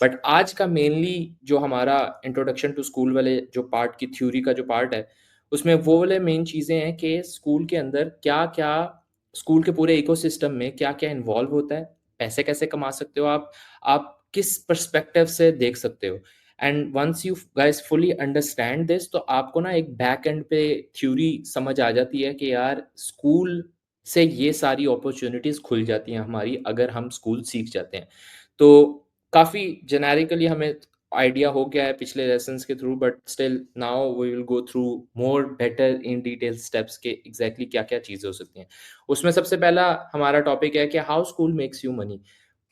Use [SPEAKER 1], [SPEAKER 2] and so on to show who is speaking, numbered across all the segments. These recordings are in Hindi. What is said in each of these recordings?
[SPEAKER 1] बट आज का मेनली जो हमारा इंट्रोडक्शन टू स्कूल वाले जो पार्ट की थ्योरी का जो पार्ट है, उसमें वो वाले मेन चीज़ें हैं कि स्कूल के अंदर क्या-क्या स्कूल के पूरे इकोसिस्टम में क्या-क्या इन्वॉल्व होता है, पैसे कैसे कमा सकते हो आप किस पर्सपेक्टिव से देख सकते हो। And once you guys fully understand this तो आपको ना एक बैक एंड पे थ्योरी समझ आ जाती है कि यार स्कूल से ये सारी अपॉर्च्युनिटीज़ खुल जाती हैं हमारी अगर हम स्कूल सीख जाते हैं। तो काफ़ी जेनेरिकली हमें आइडिया हो गया है पिछले लेसन्स के through but still now we will go through more better in detail steps के एग्जैक्टली क्या-क्या चीज़ें हो सकती हैं। उसमें सबसे पहला हमारा टॉपिक है कि how school makes you money.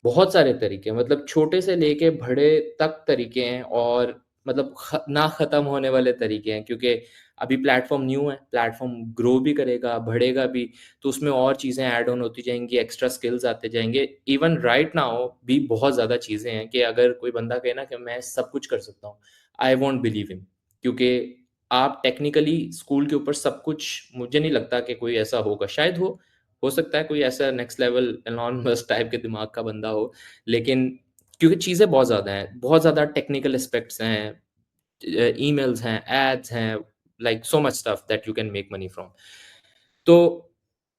[SPEAKER 1] बहुत सारे तरीके हैं मतलब छोटे से लेके बड़े तक तरीके हैं और मतलब ना ख़त्म होने वाले तरीके हैं क्योंकि अभी प्लेटफ़ॉर्म न्यू है, प्लेटफ़ॉर्म ग्रो भी करेगा, बढ़ेगा भी, तो उसमें और चीज़ें ऐड ऑन होती जाएँगी, एक्स्ट्रा स्किल्स आते जाएँगे। इवन राइट नाउ भी बहुत ज़्यादा चीज़ें हैं कि अगर कोई बंदा कहे ना कि मैं सब कुछ कर सकता हूँ, आई वोंट बिलीव हिम क्योंकि आप टेक्निकली स्कूल के ऊपर सब कुछ मुझे नहीं लगता कि कोई ऐसा होगा, शायद हो सकता है कोई ऐसा next level Elon Musk type के दिमाग का बंदा हो, लेकिन क्योंकि चीज़ें बहुत ज़्यादा हैं, बहुत ज़्यादा टेक्निकल एस्पेक्ट्स हैं, emails हैं, ads हैं, like so much stuff that you can make money from. So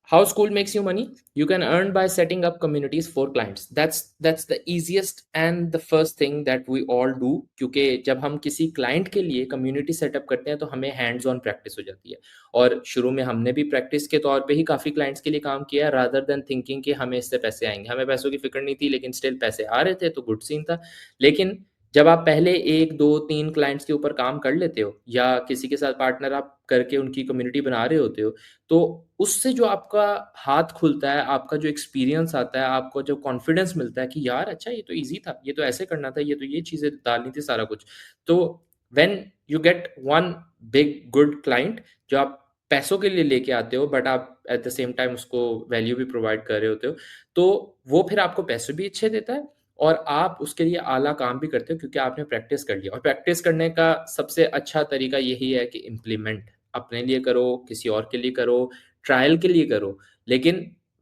[SPEAKER 1] how school makes you money? You can earn by setting up communities for clients. That's the easiest and the first thing that we all do क्योंकि जब हम किसी क्लाइंट के लिए कम्युनिटी सेटअप करते हैं तो हमें हैंड्स ऑन प्रैक्टिस हो जाती है और शुरू में हमने भी प्रैक्टिस के तौर पे ही काफ़ी क्लाइंट्स के लिए काम किया है रादर देन थिंकिंग कि हमें इससे पैसे आएंगे। हमें पैसों की फिक्र नहीं थी लेकिन स्टिल पैसे आ रहे थे तो गुड सीन था। लेकिन जब आप पहले 1, 2, 3 क्लाइंट्स के ऊपर काम कर लेते हो या किसी के साथ पार्टनर आप करके उनकी कम्युनिटी बना रहे होते हो, तो उससे जो आपका हाथ खुलता है, आपका जो एक्सपीरियंस आता है, आपको जो कॉन्फिडेंस मिलता है कि यार अच्छा ये तो ईज़ी था, ये तो ऐसे करना था, ये तो ये चीज़ें डालनी थी सारा कुछ। तो when you get one big good client जो आप पैसों के लिए लेके आते हो बट आप एट द सेम टाइम उसको वैल्यू भी प्रोवाइड कर रहे होते हो, तो वो फिर आपको पैसे भी अच्छे देता है और आप उसके लिए आला काम भी करते हो क्योंकि आपने प्रैक्टिस कर लिया और प्रैक्टिस करने का सबसे अच्छा तरीका यही है कि इम्प्लीमेंट अपने लिए करो, किसी और के लिए करो, ट्रायल के लिए करो। लेकिन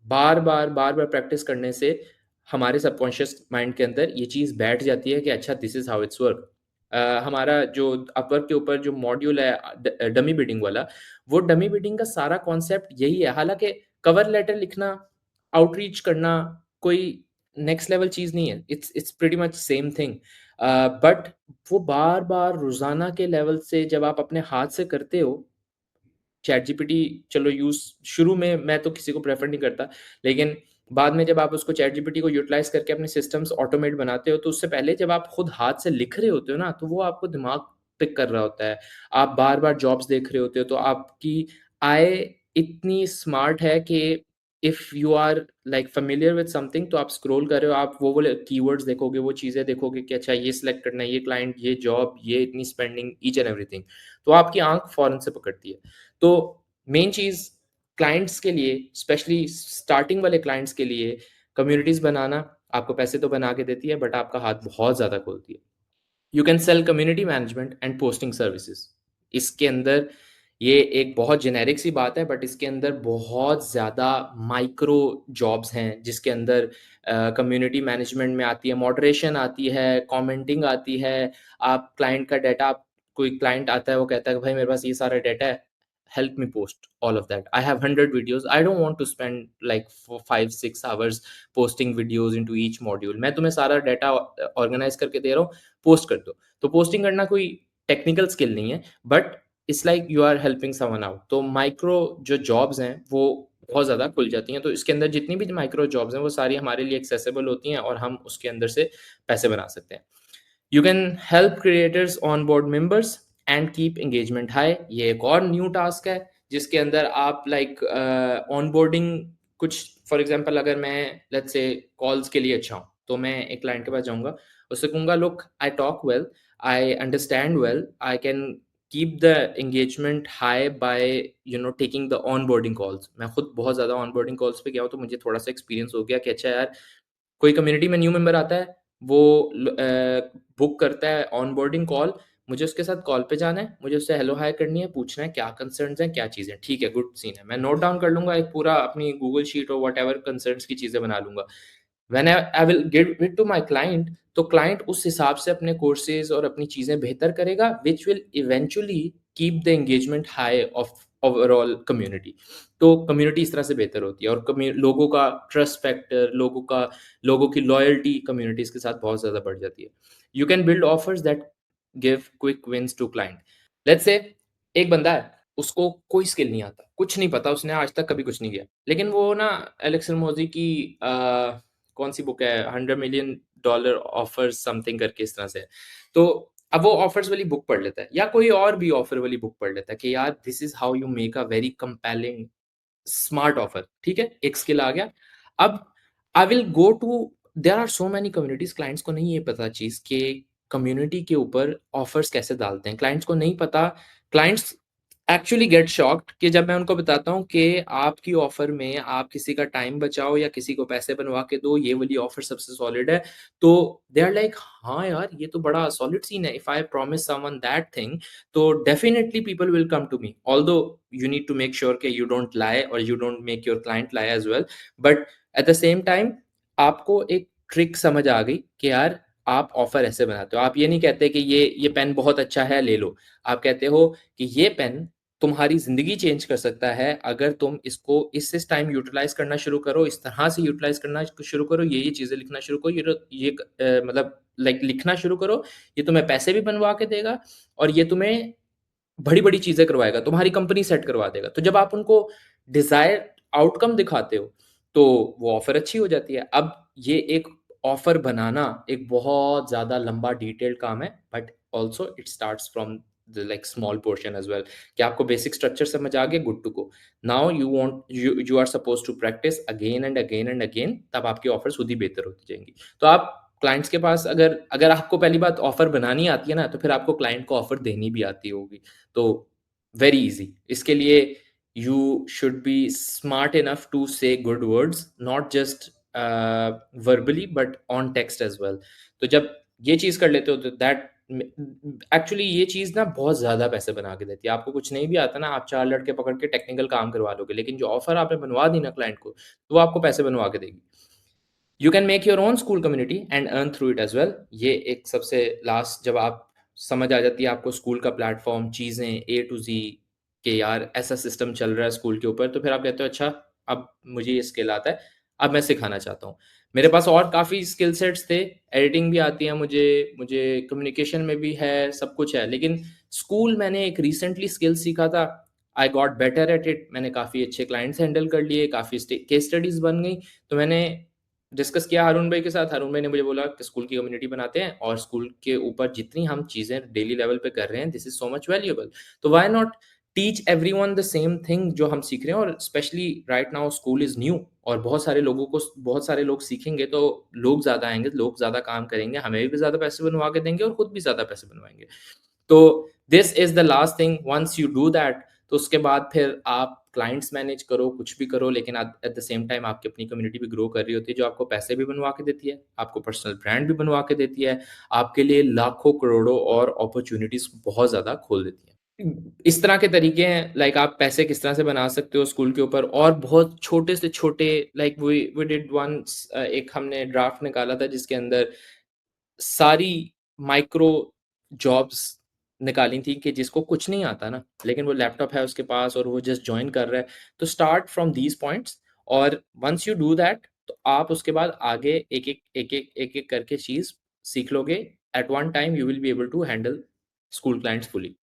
[SPEAKER 1] बार-बार, बार-बार प्रैक्टिस करने से हमारे सबकॉन्शियस माइंड के अंदर ये चीज़ बैठ जाती है कि अच्छा this is how it's work. हमारा जो अपवर्क के ऊपर जो मॉड्यूल है डमी बिडिंग वाला, वो डमी बिडिंग का सारा कॉन्सेप्ट यही है। हालाँकि कवर लेटर लिखना, आउटरीच करना कोई नेक्स्ट लेवल चीज़ नहीं है। It's pretty much same thing. But वो बार-बार रोज़ाना के लेवल से जब आप अपने हाथ से करते हो, चैट जीपीटी चलो यूज़ शुरू में मैं तो किसी को प्रेफ़र नहीं करता, लेकिन बाद में जब आप उसको चैट जीपीटी को यूटिलाइज़ करके अपने सिस्टम्स ऑटोमेट बनाते हो, तो उससे पहले जब आप खुद हाथ से लिख रहे होते हो ना, तो वो आपको दिमाग पिक कर रहा होता है। आप बार-बार जॉब्स देख रहे होते हो, तो आपकी आय इतनी स्मार्ट है कि if you are like familiar with something तो आप स्क्रॉल कर रहे हो, आप वो वाले कीवर्ड्स देखोगे, वो चीज़ें देखोगे कि अच्छा ये सिलेक्ट करना है, ये क्लाइंट, ये जॉब, ये इतनी स्पेंडिंग, ईच एंड एवरीथिंग। तो आपकी आँख फ़ौरन से पकड़ती है। तो मेन चीज़ क्लाइंट्स के लिए स्पेशली स्टार्टिंग वाले क्लाइंट्स के लिए कम्युनिटीज़ बनाना आपको पैसे तो बना के देती है बट आपका हाथ बहुत ज़्यादा खोलती है। You can sell community management and posting services. इसके अंदर ये एक बहुत जेनेरिक सी बात है बट इसके अंदर बहुत ज़्यादा माइक्रो जॉब्स हैं जिसके अंदर कम्युनिटी मैनेजमेंट में आती है, मॉडरेशन आती है, कमेंटिंग आती है। आप क्लाइंट का डाटा आप कोई क्लाइंट आता है वो कहता है कि भाई मेरे पास ये सारा डाटा है, help me post all of that. I have 100 videos. I don't want to spend like 5-6 hours posting videos into each module. मैं तुम्हें सारा डाटा ऑर्गेनाइज करके दे रहा हूँ, पोस्ट कर दो। तो पोस्टिंग करना कोई टेक्निकल स्किल नहीं है, but it's like you are helping someone out. तो माइक्रो जो जॉब्स हैं, वो बहुत ज़्यादा खुल जाती हैं। तो इसके अंदर जितनी भी माइक्रो जॉब्स हैं, वो सारी हमारे लिए एक्सेसिबल होती हैं और हम उसके अंदर से पैसे बना सकते हैं। You can help creators on board members and keep engagement high. ये एक और न्यू टास्क है जिसके अंदर आप लाइक ऑन बोर्डिंग कुछ फॉर एग्जांपल अगर मैं लेट्स से कॉल्स के लिए अच्छा हूँ तो मैं एक क्लाइंट के पास जाऊँगा, उससे कहूँगा look I talk well, I understand well, I can keep the engagement high by taking the on boarding calls. मैं खुद बहुत ज़्यादा ऑन बोर्डिंग कॉल्स पे गया हूँ तो मुझे थोड़ा सा एक्सपीरियंस हो गया कि अच्छा यार कोई कम्युनिटी में न्यू मेंबर आता है, वो बुक करता है ऑनबोर्डिंग कॉल, मुझे उसके साथ कॉल पे जाना है, मुझे उससे हेलो हाय करनी है, पूछना है क्या कंसर्न्स हैं, क्या चीज़ें हैं, ठीक है, गुड सीन है। मैं नोट डाउन कर लूँगा एक पूरा अपनी गूगल शीट और व्हाटएवर कंसर्न्स की चीज़ें बना लूँगा। When I will give it to my client, तो क्लाइंट उस हिसाब से अपने कोर्सेज़ और अपनी चीज़ें बेहतर करेगा, which will eventually keep the engagement high of overall community. तो कम्युनिटी इस तरह से बेहतर होती है और लोगों का ट्रस्ट फैक्टर, लोगों की लॉयल्टी कम्युनिटीज़ के साथ बहुत ज़्यादा बढ़ जाती है। You can build offers that give quick wins to client. Let's say एक बंदा है, उसको कोई स्किल नहीं आता, कुछ नहीं पता, उसने आज तक कभी कुछ नहीं किया। लेकिन वो ना एलेक्स हर्मोज़ी की कौन-सी बुक है, $100 मिलियन डॉलर ऑफर्स समथिंग करके इस तरह से है। तो अब वो ऑफर्स वाली बुक पढ़ लेता है या कोई और भी ऑफर वाली बुक पढ़ लेता है कि यार this is how you make a very compelling smart offer, ठीक है? एक स्किल आ गया। अब I will go to there are so many communities, clients को नहीं ये पता चीज़ कि कम्युनिटी के ऊपर ऑफर्स कैसे डालते हैं। क्लाइंट्स को नहीं पता, क्लाइंट्स एक्चुअली गेट शॉक्ड कि जब मैं उनको बताता हूँ कि आपकी ऑफर में आप किसी का टाइम बचाओ या किसी को पैसे बनवा के दो, ये वाली ऑफर सबसे सॉलिड है। तो दे आर लाइक हाँ यार, ये तो बड़ा सॉलिड सीन है। If I promise someone that thing, तो definitely people will come to me. Although you need to make sure कि you don't lie or you don't make your client lie as well, but at the same time आपको एक ट्रिक समझ आ गई कि यार आप ऑफर ऐसे बनाते हो। आप ये नहीं कहते कि ये पेन बहुत अच्छा है, ले लो। आप कहते हो कि ये पेन तुम्हारी ज़िंदगी चेंज कर सकता है अगर तुम इसको इस टाइम यूटिलाइज़ करना शुरू करो, इस तरह से यूटिलाइज़ करना शुरू करो, ये चीज़ें लिखना शुरू करो, मतलब लाइक लिखना शुरू करो, ये तुम्हें पैसे भी बनवा के देगा और ये तुम्हें बड़ी-बड़ी चीज़ें करवाएगा, तुम्हारी कंपनी सेट करवा देगा। तो जब आप उनको डिज़ायर्ड आउटकम दिखाते हो, तो वो ऑफ़र अच्छी हो जाती है। अब ये एक ऑफ़र बनाना एक बहुत ज़्यादा लंबा डिटेल्ड काम है, but also it starts from the like small portion as well कि आपको बेसिक स्ट्रक्चर समझ आ गया, good to go. Now you are supposed to practice again and again and again, तब आपकी ऑफ़र्स खुद ही बेहतर होती जाएँगी। तो आप क्लाइंट्स के पास अगर अगर आपको पहली बात ऑफ़र बनानी आती है ना, तो फिर आपको क्लाइंट को ऑफ़र देनी भी आती होगी। तो वेरी ईज़ी। इसके लिए you should be smart enough to say good words, not just verbally but on text as well. तो जब ये चीज़ कर लेते हो तो दैट एक्चुअली ये चीज़ ना बहुत ज़्यादा पैसे बना के देती है। आपको कुछ नहीं भी आता ना, आप 4 लड़के पकड़ के टेक्निकल काम करवा लोगे, लेकिन जो ऑफ़र आपने बनवा दी ना क्लाइंट को, तो वो आपको पैसे बनवा के देगी। You can make your own school community and earn through it as well. ये एक सबसे लास्ट, जब आप समझ आ जाती है आपको स्कूल का प्लेटफ़ॉर्म, चीज़ें ए टू ज़ी कि यार ऐसा सिस्टम चल रहा है स्कूल के ऊपर, तो फिर आप कहते हो अच्छा, अब मुझे ये स्किल आता है, अब मैं सिखाना चाहता हूँ। मेरे पास और काफ़ी स्किल सेट्स थे, एडिटिंग भी आती है मुझे, मुझे कम्युनिकेशन में भी है, सब कुछ है। लेकिन स्कूल मैंने एक रिसेंटली स्किल सीखा था, I got better at it. मैंने काफ़ी अच्छे क्लाइंट्स हैंडल कर लिए, काफ़ी केस स्टडीज़ बन गई। तो मैंने डिस्कस किया हारून भाई के साथ, हारून भाई ने मुझे बोला कि स्कूल की कम्युनिटी बनाते हैं और स्कूल के ऊपर जितनी हम चीज़ें डेली लेवल पे कर रहे हैं, this is so much valuable. तो why not teach everyone the same thing जो हम सीख रहे हैं। और specially right now school is new और बहुत सारे लोग सीखेंगे तो लोग ज़्यादा आएँगे, लोग ज़्यादा काम करेंगे, हमें भी ज़्यादा पैसे बनवा के देंगे और खुद भी ज़्यादा पैसे बनवाएँगे। तो this is the last thing, once you do that, तो उसके बाद फिर आप क्लाइंट्स मैनेज करो, कुछ भी करो, लेकिन at at the same time आपकी अपनी कम्युनिटी भी ग्रो कर रही होती है, जो आपको पैसे भी बनवा के देती है, आपको पर्सनल ब्रांड भी बनवा के देती है, आपके लिए लाखों करोड़ों और अपॉर्च्युनिटीज़ बहुत ज़्यादा खोल देती है। इस तरह के तरीके हैं, लाइक आप पैसे किस तरह से बना सकते हो स्कूल के ऊपर, और बहुत छोटे से छोटे, लाइक वी डिड वंस, एक हमने ड्राफ्ट निकाला था जिसके अंदर सारी माइक्रो जॉब्स निकाली थी कि जिसको कुछ नहीं आता ना, लेकिन वो लैपटॉप है उसके पास और वो जस्ट जॉइन कर रहा है। तो स्टार्ट फ्रॉम दीज़ पॉइंट्स, और वंस यू डू दैट, तो आप उसके बाद आगे एक-एक करके चीज़ सीख लोगे। At one time you will be able to handle school clients fully.